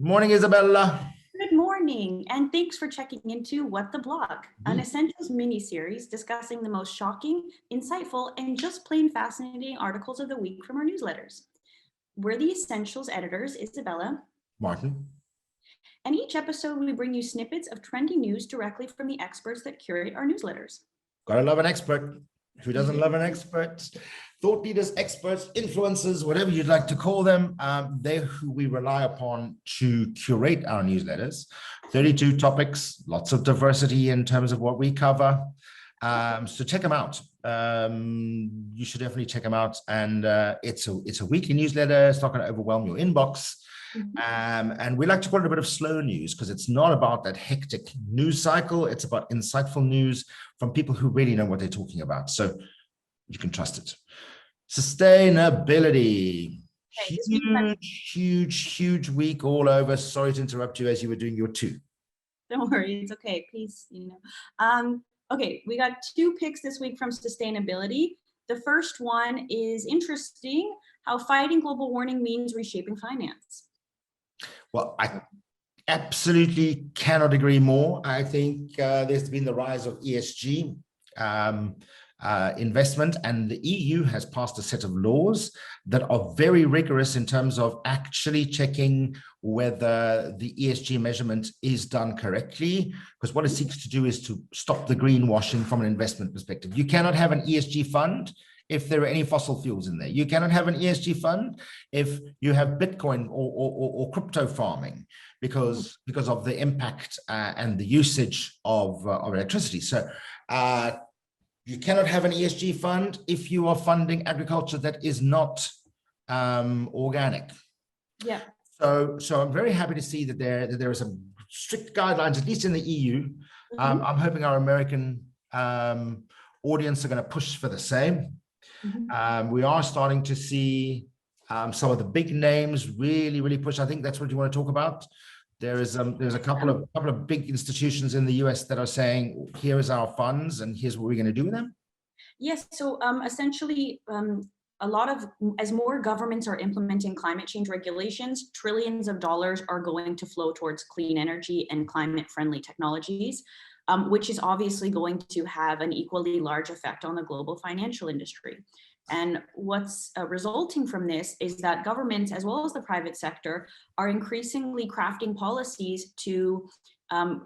Morning, Isabella. Good morning, and thanks for checking into What the Blog, an Essentials mini-series discussing the most shocking, insightful, and just plain fascinating articles of the week from our newsletters. We're the Essentials editors, Isabella. Martin. And each episode, we bring you snippets of trending news directly from the experts that curate our newsletters. Gotta love an expert. Who doesn't love an expert? Thought leaders, experts, influencers, whatever you'd like to call them, they're who we rely upon to curate our newsletters. 32 topics, lots of diversity in terms of what we cover. So check them out. You should definitely check them out. And it's a weekly newsletter. It's not going to overwhelm your inbox. And we like to call it a bit of slow news because it's not about that hectic news cycle. It's about insightful news from people who really know what they're talking about. So you can trust it. Sustainability. Huge week all over. Sorry to interrupt you as you were doing your two. Don't worry, it's okay. Please, okay, we got two picks this week from sustainability. The first one is interesting, how fighting global warming means reshaping finance. Well, I absolutely cannot agree more. I think there's been the rise of ESG investment, and the EU has passed a set of laws that are very rigorous in terms of actually checking whether the ESG measurement is done correctly, because what it seeks to do is to stop the greenwashing from an investment perspective. You cannot have an ESG fund if there are any fossil fuels in there. You cannot have an ESG fund if you have Bitcoin or crypto farming because of the impact and the usage of electricity. So you cannot have an ESG fund if you are funding agriculture that is not organic. Yeah. So I'm very happy to see that there are some strict guidelines, at least in the EU. I'm hoping our American audience are going to push for the same. We are starting to see some of the big names really push. I think that's what you want to talk about. There's a couple of big institutions in the US that are saying, here is our funds and here's what we're going to do with them. Yes, so essentially as more governments are implementing climate change regulations, trillions of dollars are going to flow towards clean energy and climate friendly technologies. Which is obviously going to have an equally large effect on the global financial industry. And what's resulting from this is that governments, as well as the private sector, are increasingly crafting policies to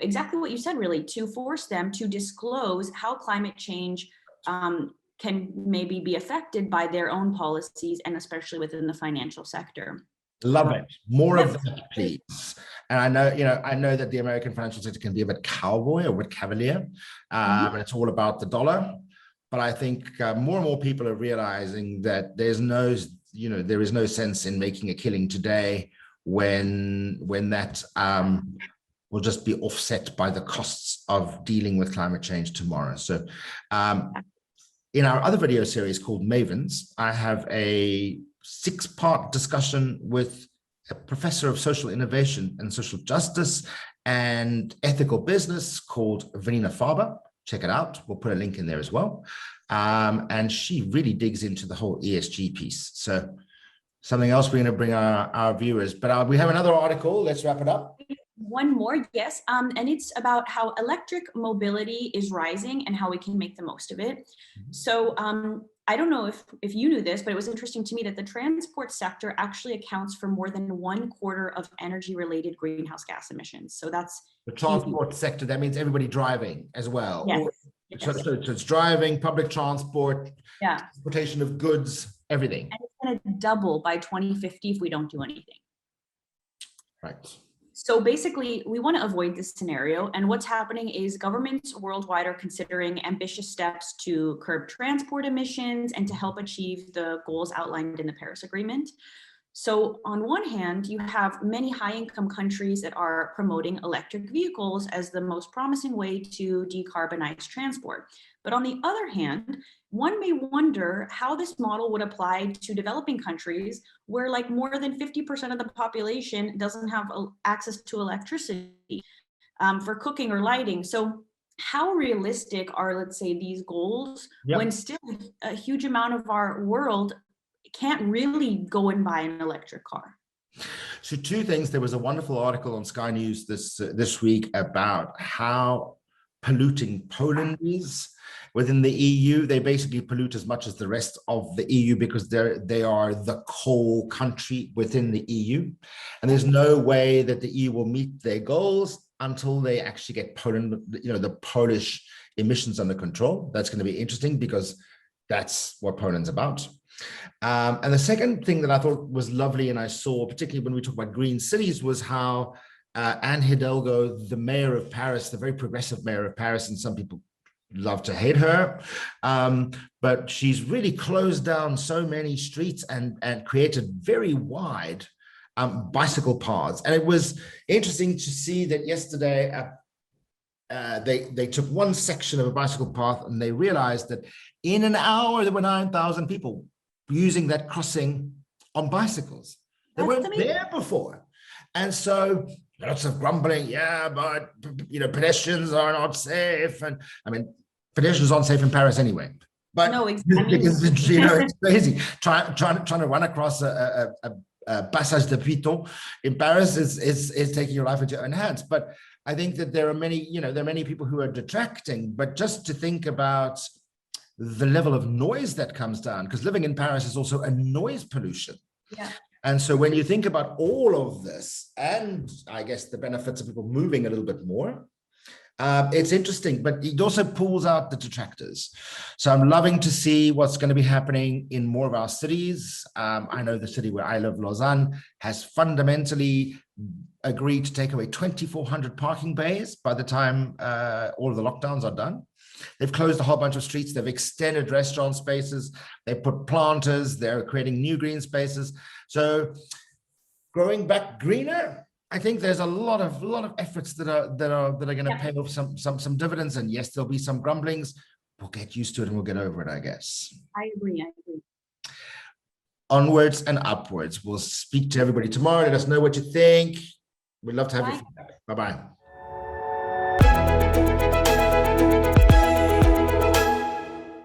exactly what you said, really, to force them to disclose how climate change can maybe be affected by their own policies, and especially within the financial sector. Love it. More of that, please. And I know that the American financial sector can be a bit cowboy or a bit cavalier, and it's all about the dollar. But I think more and more people are realizing that there is no sense in making a killing today when that will just be offset by the costs of dealing with climate change tomorrow. So in our other video series called Mavens, I have a 6-part discussion with a professor of social innovation and social justice and ethical business called Vanina Faber. Check it out. We'll put a link in there as well. And she really digs into the whole ESG piece. So something else we're going to bring our viewers. But we have another article. Let's wrap it up. One more, yes. And it's about how electric mobility is rising and how we can make the most of it. So I don't know if you knew this, but it was interesting to me that the transport sector actually accounts for more than 1/4 of energy-related greenhouse gas emissions. So that's the transport sector. That means everybody driving as well. Yes. So it's driving, public transport, yeah, transportation of goods, everything. And it's going to double by 2050 if we don't do anything. Right. So basically, we want to avoid this scenario. And what's happening is governments worldwide are considering ambitious steps to curb transport emissions and to help achieve the goals outlined in the Paris Agreement. So on one hand, you have many high-income countries that are promoting electric vehicles as the most promising way to decarbonize transport. But on the other hand, one may wonder how this model would apply to developing countries where like more than 50% of the population doesn't have access to electricity for cooking or lighting. So how realistic are, let's say, these goals when still a huge amount of our world can't really go and buy an electric car? So two things. There was a wonderful article on Sky News this week about how polluting Poland is within the EU. They basically pollute as much as the rest of the EU because they are the coal country within the EU. And there's no way that the EU will meet their goals until they actually get Poland, the Polish emissions under control. That's going to be interesting because that's what Poland's about. And the second thing that I thought was lovely, and I saw particularly when we talk about green cities, was how Anne Hidalgo, the mayor of Paris, the very progressive mayor of Paris, and some people love to hate her, but she's really closed down so many streets and created very wide bicycle paths. And it was interesting to see that yesterday they took one section of a bicycle path and they realized that in an hour there were 9,000 people using that crossing on bicycles. They weren't there before. And so lots of grumbling, yeah, but pedestrians are not safe. And I mean, pedestrians aren't safe in Paris anyway. But no, exactly. It's crazy. Trying to run across a passage de piéton in Paris is taking your life into your own hands. But I think that there are many people who are detracting, but just to think about the level of noise that comes down, because living in Paris is also a noise pollution. Yeah. And so when you think about all of this, and I guess the benefits of people moving a little bit more, it's interesting, but it also pulls out the detractors. So I'm loving to see what's going to be happening in more of our cities. I know the city where I live, Lausanne, has fundamentally agreed to take away 2,400 parking bays by the time all of the lockdowns are done. They've closed a whole bunch of streets. They've extended restaurant spaces. They put planters. They're creating new green spaces. So growing back greener, I think there's a lot of efforts that are going to pay off some dividends. And yes, there'll be some grumblings. We'll get used to it and we'll get over it, I guess. I agree. Onwards and upwards. We'll speak to everybody tomorrow. Let us know what you think. We'd love to have your feedback. Bye-bye.